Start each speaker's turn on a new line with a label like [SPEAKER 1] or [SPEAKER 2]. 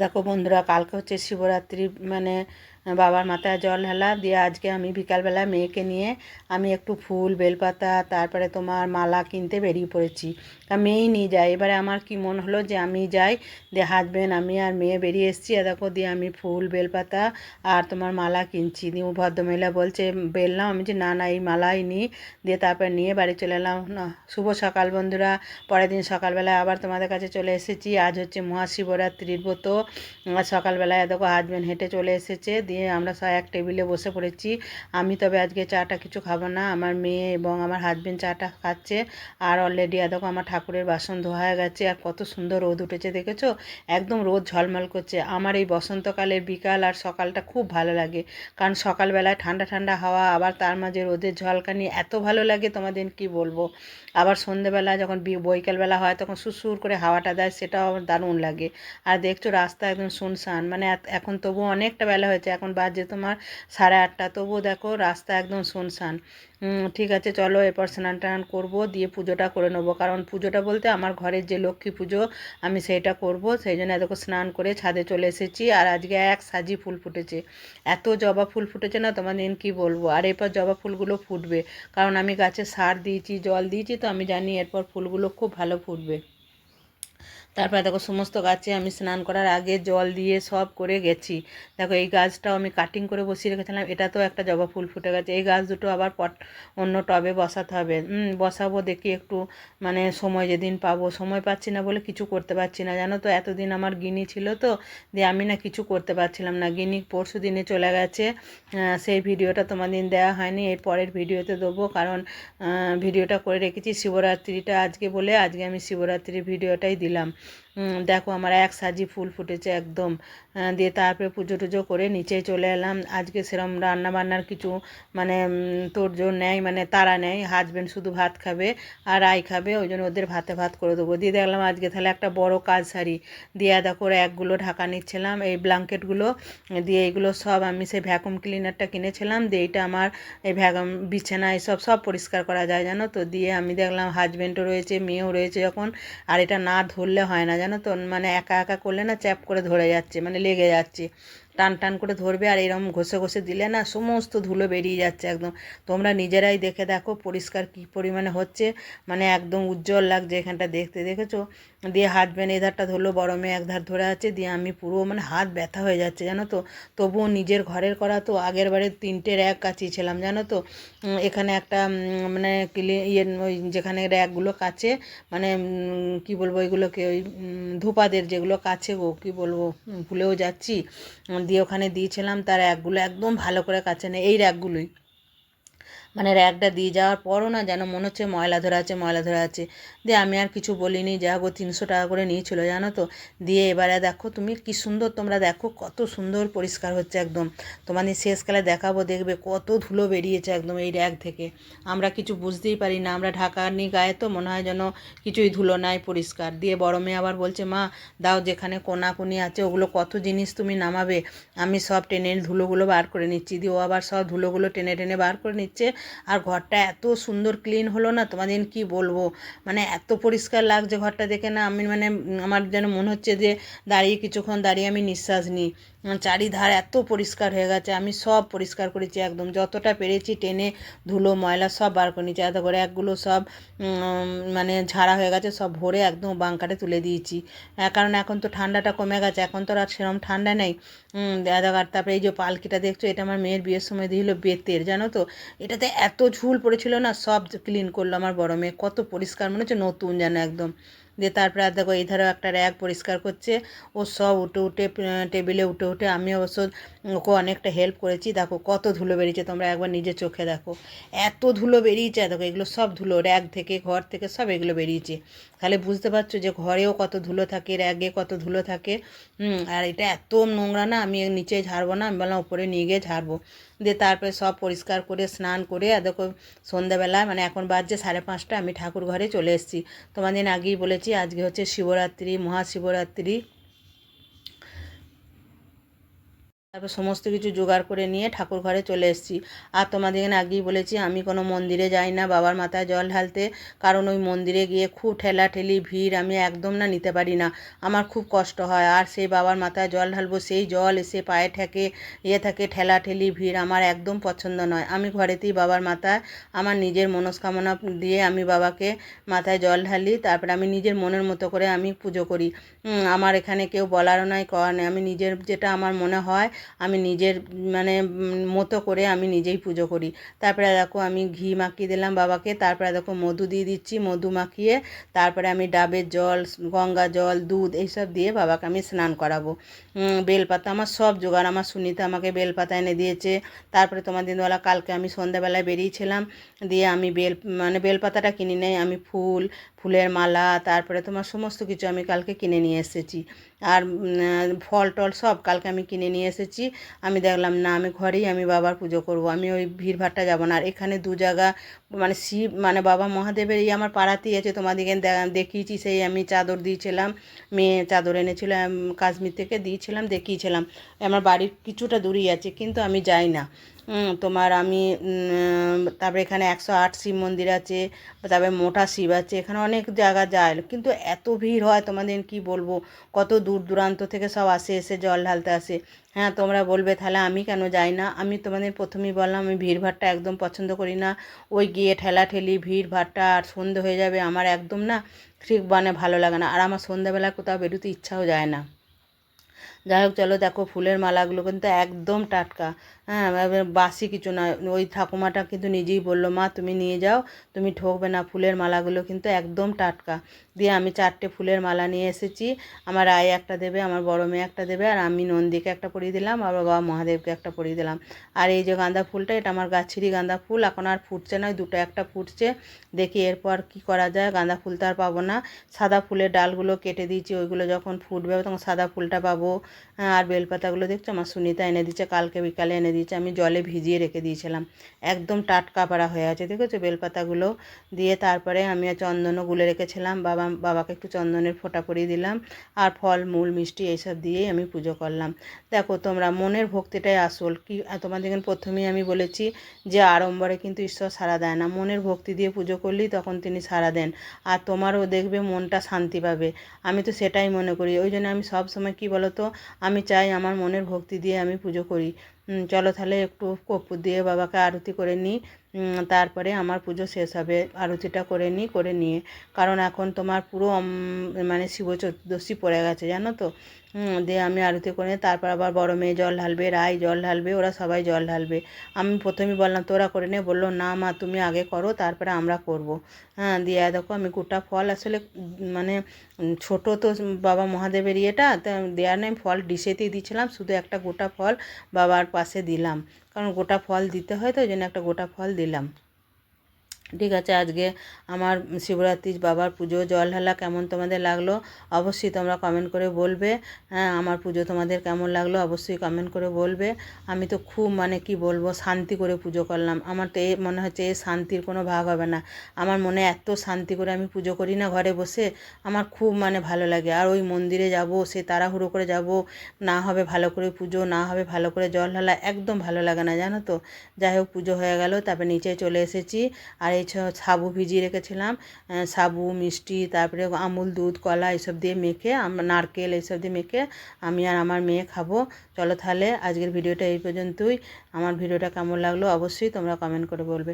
[SPEAKER 1] দেখো বন্ধুরা, কালকে হচ্ছে শিবরাত্রি, মানে বাবার মাথায় জল ঢালা দিয়ে আজকে আমি বিকালবেলা মেয়েকে নিয়ে আমি একটু ফুল বেলপাতা তারপরে তোমার মালা কিনতে বেরিয়ে পড়েছি। তা মেয়েই নিয়ে যায়। এবারে আমার কি মন হলো যে আমি যাই, দিয়ে হাজবেন্ড আমি আর মেয়ে বেরিয়ে এসেছি। দেখো দিয়ে আমি ফুল বেলপাতা আর তোমার মালা কিনছি। দিয়ে ভদ্রমহিলা বলছে বেললাম, আমি যে না না এই মালাই নিই। দিয়ে তারপর নিয়ে বাড়ি চলে এলাম। না, শুভ সকাল বন্ধুরা। পরের দিন সকালবেলায় আবার তোমাদের কাছে চলে এসেছি। আজ হচ্ছে মহাশিবরাত্রির ব্রত। সকালবেলায় দেখো হাজব্যান্ড হেঁটে চলে এসেছে, দিয়ে আমরা সবাই এক টেবিলে বসে পড়েছি। আমি তবে আজকে চাটা কিছু খাবো না, আমার মেয়ে এবং আমার হাজব্যান্ড চাটা খাচ্ছে। আর অলরেডি দেখো আমার ঠাকুরের বাসন ধোয়া হয়ে গেছে। আর কত সুন্দর রোদ উঠেছে দেখেছো, একদম রোদ ঝলমল করছে। আমার এই বসন্তকালের বিকাল আর সকালটা খুব ভালো লাগে, কারণ সকালবেলায় ঠান্ডা ঠান্ডা হাওয়া, আবার তার মাঝে রোদের ঝলকানি এত ভালো লাগে তোমাদের কি বলবো। আবার সন্ধেবেলা যখন বৈকালবেলা হয় তখন সুরসুর করে হাওয়াটা দেয়, সেটাও আমার দারুণ লাগে। আর দেখছো রাস্তা একদম শুনশান, মানে এখন তবুও অনেকটা বেলা হয়েছে, এখন বাজে তোমার 8:30, তবুও দেখো রাস্তা একদম শুনশান। ঠিক আছে, চলো এরপর স্নান টান করবো, দিয়ে পুজোটা করে নেবো। কারণ পুজোটা বলতে আমার ঘরের যে লক্ষ্মী পুজো, আমি সেইটা করব। সেই জন্য দেখো স্নান করে ছাদে চলে এসেছি। আর আজকে এক সাজি ফুল ফুটেছে, এত জবা ফুল ফুটেছে না তোমাদের কি বলবো। আর এরপর জবা ফুলগুলো ফুটবে, কারণ আমি গাছে সার দিয়েছি, জল দিয়েছি, তো আমি জানি এরপর ফুলগুলো খুব ভালো ফুটবে। তারপরে দেখো সমস্ত গাছে আমি স্নান করার আগে জল দিয়ে সব করে গেছি। দেখো এই গাছটাও আমি কাটিং করে বসিয়ে রেখেছিলাম, এটাতেও একটা জবা ফুল ফুটে গেছে। এই গাছ দুটো আবার অন্য টবে বসাতে হবে। বসাবো দেখি একটু, মানে সময় যেদিন পাবো। সময় পাচ্ছি না বলে কিছু করতে পারছি না, জানো তো। এতদিন আমার গিনি ছিল তো, দিয়ে আমি না কিছু করতে পারছিলাম না। গিনি পরশু দিনে চলে গেছে, সেই ভিডিওটা তোমাদের দেওয়া হয়নি, এর পরের ভিডিওতে দেবো। কারণ ভিডিওটা করে রেখেছি শিবরাত্রিটা আজকে বলে, আজকে আমি শিবরাত্রির ভিডিওটাই দিলাম। দেখো আমার এক সাজি ফুল ফুটেছে একদম। দিয়ে তারপরে পুজো টুজো করে নিচে চলে এলাম। আজকে সেরম রান্না বান্নার কিছু মানে তোড়জোড় নেই, মানে তারা নেই। হাজব্যান্ড শুধু ভাত খাবে আর আই খাবে, ওই জন্য ওদের ভাতে ভাত করে দেবো। দিয়ে দেখলাম আজকে তাহলে একটা বড় কাজ সারি। দিয়ে দেখো র্যাকগুলো ঢাকা নিচ্ছিলাম, এই ব্ল্যাঙ্কেটগুলো। দিয়ে এইগুলো সব আমি সেই ভ্যাকুম ক্লিনারটা কিনেছিলাম, দিয়ে এইটা আমার এই বিছানা এসব সব পরিষ্কার করা যায় জানো তো। দিয়ে আমি দেখলাম হাজব্যান্ডও রয়েছে, মেয়েও রয়েছে যখন, আর এটা না ধরলে হয় না জানো তো। মানে একা একা করলে না চ্যাপ করে ধরে যাচ্ছে, মানে লেগে যাচ্ছে। টান টান করে ধরবে, আর এরকম ঘষে ঘষে দিলে না সমস্ত ধুলো বেরিয়ে যাচ্ছে একদম। তোমরা নিজেরাই দেখে দেখো পরিষ্কার কী পরিমাণে হচ্ছে, মানে একদম উজ্জ্বল লাগছে এখানটা দেখতে, দেখেছো। দিয়ে হাজব্যান্ড এই ধারটা ধরলো, বড় মেয়ে এক ধার ধরে আছে, দিয়ে আমি পুরো মানে হাত ব্যথা হয়ে যাচ্ছে জানো তো। তবুও নিজের ঘরের করা তো, আগের বারে 3টে র্যাক কাচিয়েছিলাম জানো তো। এখানে একটা মানে ওই যেখানে র্যাকগুলো কাচে, মানে কি বলবো এগুলোকে, ওই ধূপাদের যেগুলো কাছে গো, কি বলবো ভুলেও যাচ্ছি। দিয়ে ওখানে দিয়েছিলাম, তার র্যাকগুলো একদম ভালো করে কাছে নেই, এই র্যাকগুলোই। মানে র্যাকটা দিয়ে যাওয়ার পরও না যেন মনে হচ্ছে ময়লা ধরে আছে, ময়লা ধরে আছে। দিয়ে আমি আর কিছু বলিনি, যা গো 300 টাকা করে নিয়েছিল জানো তো। দিয়ে এবারে দেখো তুমি কি সুন্দর, তোমরা দেখো কত সুন্দর পরিষ্কার হচ্ছে একদম। তোমাদের শেষকালে দেখাবো, দেখবে কত ধুলো বেরিয়েছে একদম এই র্যাক থেকে। আমরা কিছু বুঝতেই পারি না, আমরা ঢাকা নি গায়ে তো মনে হয় যেন কিছুই ধুলো নাই, পরিষ্কার। দিয়ে বড় মেয়ে আবার বলছে মা দাও, যেখানে কোনাকুনি আছে ওগুলো কত জিনিস তুমি নামাবে, আমি সব টেনে ধুলোগুলো বার করে নিচ্ছি। দিয়ে ও আবার সব ধুলোগুলো টেনে টেনে বার করে নিচ্ছে। আর ঘরটা এত সুন্দর ক্লিন হলো না তোমাদের কি বলবো, মানে এত পরিষ্কার লাগছে ঘরটা দেখে না। আমি মানে আমার যেন মনে হচ্ছে যে দাঁড়িয়ে কিছুক্ষণ দাঁড়িয়ে আমি নিঃশ্বাস নিই। চারিধার এত পরিষ্কার হয়ে গেছে, আমি সব পরিষ্কার করেছি একদম, যতটা পেরেছি টেনে ধুলো ময়লা সব বার করে নিয়েছি। এত করে একগুলো সব মানে ঝাড়া হয়ে গেছে, সব ভরে একদম বাঙ্কারে তুলে দিয়েছি। কারণ এখন তো ঠান্ডাটা কমে গেছে, এখন তো আর সেরকম ঠান্ডা নেই। আর তারপরে এই যে পালকিটা দেখছো, এটা আমার মেয়ের বিয়ের সময় দিয়েছিল বেতের জানো তো। এটাতে এত ঝুল পড়েছিল না, সব ক্লিন করলো আমার বড় মেয়ে, কত পরিষ্কার মনে হচ্ছে নতুন যেন একদম। দিয়ে তারপরে আর দেখো এই ধারেও একটা র্যাক পরিষ্কার করছে, ও সব উঠে উঠে টেবিলে উঠে উঠে, আমি অবশ্য ওকে অনেকটা হেল্প করেছি। দেখো কত ধুলো বেরিয়েছে, তোমরা একবার নিজে চোখে দেখো এত ধুলো বেরিয়েছে। দেখো এগুলো সব ধুলো র্যাক থেকে, ঘর থেকে সব এগুলো বেরিয়েছে। তাহলে বুঝতে পারছো যে ঘরেও কত ধুলো থাকে, র্যাগে কত ধুলো থাকে। আর এটা এত নোংরা না, আমি নিচে ঝাড়বো না, আমি বললাম উপরে নিয়ে গিয়ে ঝাড়বো। দিয়ে তারপরে সব পরিষ্কার করে স্নান করে, আর দেখো সন্ধ্যাবেলা মানে এখন বাজছে 5:30, আমি ঠাকুর ঘরে চলে এসেছি। তোমাদের আগেই বলেছি আজকে হচ্ছে শিবরাত্রি, মহাশিবরাত্রি। তারপর সমস্ত কিছু জোগাড় করে নিয়ে ঠাকুর ঘরে চলে এসেছি। আর তোমাদের এখানে আগেই বলেছি আমি কোনো মন্দিরে যাই না বাবার মাথায় জল ঢালতে, কারণ ওই মন্দিরে গিয়ে খুব ঠেলাঠেলি ভিড় আমি একদম না নিতে পারি না, আমার খুব কষ্ট হয়। আর সেই বাবার মাথায় জল ঢালবো, সেই জল এসে পায়ে ঠেকে থাকে, ঠেলাঠেলি ভিড় আমার একদম পছন্দ নয়। আমি ঘরেতেই বাবার মাথায় আমার নিজের মনস্কামনা দিয়ে আমি বাবাকে মাথায় জল ঢালি, তারপরে আমি নিজের মনের মতো করে আমি পুজো করি। আমার এখানে কেউ বলারও নাই, করার নেই, আমি নিজের যেটা আমার মনে হয় আমি নিজের মানে মতো করে আমি নিজেই পুজো করি। তারপরে দেখো আমি ঘি মাখিয়ে দিলাম বাবাকে, তারপরে দেখো মধু দিয়ে দিচ্ছি, মধু মাখিয়ে তারপরে আমি ডাবের জল, গঙ্গা জল, দুধ এইসব দিয়ে বাবাকে আমি স্নান করাবো। বেলপাতা আমার সব জোগাড়, আমার সুনিতা আমাকে বেলপাতা এনে দিয়েছে। তারপরে তোমার দিনবেলা কালকে আমি সন্ধ্যাবেলায় বেরিয়েছিলাম, দিয়ে আমি বেলপাতাটা কিনে নেই, আমি ফুলের মালা, তারপরে তোমার সমস্ত কিছু আমি কালকে কিনে নিয়ে এসেছি। আর ফল টল সব কালকে আমি কিনে নিয়ে এসেছি। আমি দেখলাম না আমি ঘরেই আমি বাবার পুজো করব, আমি ওই ভিড়ভাট্টা যাব না। আর এখানে দু জায়গা শিব বাবা মহাদেবের এই আমার পাড়াতেই আছে, তোমাদেরকে দেখিয়েছি, সেই আমি চাদর দিয়েছিলাম, মেয়ে চাদর এনেছিল কাশ্মীর থেকে দিয়েছিলাম, দেখিয়েছিলাম। আমার বাড়ির কিছুটা দূরেই আছে, কিন্তু আমি যাই না। তোমার আমি তারপরে এখানে 108 শিব মন্দির আছে, তারপরে মোটা শিব আছে, এখানে অনেক জায়গা যায়, কিন্তু এত ভিড় হয় তোমাদের কি বলবো, কত দূর দূরান্ত থেকে সব এসে জল ঢালতে আসে। হ্যাঁ, তোমরা বলবে তাহলে আমি কেন যাই না, আমি তোমাদের প্রথমেই বললাম আমি ভিড়ভাট্টা একদম পছন্দ করি না। ওই গিয়ে ঠেলাঠেলি ভিড়ভাট্টা আর সন্ধে হয়ে যাবে, আমার একদম না ঠিক ভালো লাগে না। আর আমার সন্ধ্যাবেলা কোথাও বেরোতে ইচ্ছাও যায় না। যাই হোক, চলো দেখো ফুলের মালাগুলো কিন্তু একদম টাটকা, হ্যাঁ, বাসি কিছু নয়। ওই ঠাকুমাটা কিন্তু নিজেই বললো, মা তুমি নিয়ে যাও, তুমি ঠকবে না, ফুলের মালাগুলো কিন্তু একদম টাটকা। দিয়ে আমি 4টে ফুলের মালা নিয়ে এসেছি, আমার আয় একটা দেবে, আমার বড় মেয়ে একটা দেবে, আর আমি নন্দীকে একটা পরিয়ে দিলাম, আর বাবা মহাদেবকে একটা পরিয়ে দিলাম। আর এই যে গাঁদা ফুলটা, এটা আমার গাছেরই গাঁদা ফুল, এখন আর ফুটছে না, দুটো একটা ফুটছে। দেখি এরপর কি করা যায়, গাঁদা ফুল তো আর পাবো না। সাদা ফুলের ডালগুলো কেটে দিয়েছি, ওইগুলো যখন ফুটবে তখন সাদা ফুলটা পাবো। আর বেলপাতাগুলো দেখছো আমার সুনিতা এনে দিচ্ছে, কালকে বিকালে এনে দিয়েছে, আমি জলে ভিজিয়ে রেখে দিয়েছিলাম, একদম টাটকা পাড়া হয়ে আছে, দেখেছো বেলপাতাগুলো। দিয়ে তারপরে আমি চন্দনও গুলে রেখেছিলাম, বাবাকে একটু চন্দনের ফোঁটা পরিয়ে দিলাম, আর ফল মূল মিষ্টি এইসব দিয়েই আমি পুজো করলাম। দেখো তোমরা মনের ভক্তিটাই আসল, কি তোমাদের প্রথমেই আমি বলেছি যে আড়ম্বরে কিন্তু ঈশ্বর সাড়া দেয় না, মনের ভক্তি দিয়ে পুজো করলেই তখন তিনি সাড়া দেন, আর তোমারও দেখবে মনটা শান্তি পাবে। আমি তো সেটাই মনে করি, ওই জন্য আমি সব সময় কি বলো তো, আমি চাই আমার মনের ভক্তি দিয়ে আমি পুজো করি। চলো তাহলে একটু কর্পূর দিয়ে বাবাকে আরতি করে নিই, তারপরে আমার পুজো শেষ হবে। আরতিটা করে নিই, করে নিয়ে, কারণ এখন তোমার পুরো শিব চতুর্দশী পড়ে গেছে জানো তো। দিয়ে আমি আরতি করে তারপর আবার বড় মেয়ে জল ঢালবে, রাই জল ঢালবে, ওরা সবাই জল ঢালবে। আমি প্রথমেই বললাম তোরা করে নে, বললো না মা তুমি আগে করো তারপরে আমরা করব। হ্যাঁ, দিয়ে দেখো আমি গোটা ফল আসলে ছোটো তো বাবা মহাদেবের ইয়েটা দেওয়ার নেই, ফল ডিশেতেই দিয়েছিলাম, শুধু একটা গোটা ফল বাবার পাশে দিলাম, কারণ গোটা ফল দিতে হয় তো, ওই জন্য একটা গোটা ফল দিলাম। ঠিক আছে, আজকে আমার শিবরাত্রি বাবার পুজো জল ঢালা কেমন তোমাদের লাগলো অবশ্যই তোমরা কমেন্ট করে বলবে। হ্যাঁ, আমার পুজো তোমাদের কেমন লাগলো অবশ্যই কমেন্ট করে বলবে। আমি তো খুব কি বলবো শান্তি করে পুজো করলাম, আমার তো মনে হচ্ছে এই শান্তির কোনো ভাগ হবে না। আমার মনে এত শান্তি করে আমি পুজো করি না ঘরে বসে, আমার খুব ভালো লাগে। আর ওই মন্দিরে যাব, সে তাড়াহুড়ো করে যাব, না হবে ভালো করে পুজো, না হবে ভালো করে জল ঢালা, একদম ভালো লাগে না জানো তো। যাই হোক, পুজো হয়ে গেল, তারপরে নিচে চলে এসেছি। আর এই সাবু ভিজিয়ে রেখেছিলাম, সাবু মিষ্টি, তারপরে আমুল দুধ কলা এসব দিয়ে মেখে, নারকেল এইসব দিয়ে মেখে আমি আর আমার মেয়ে খাবো। চলো তাহলে আজকের ভিডিওটা এই পর্যন্তই। আমার ভিডিওটা কেমন লাগলো অবশ্যই তোমরা কমেন্ট করে বলবে।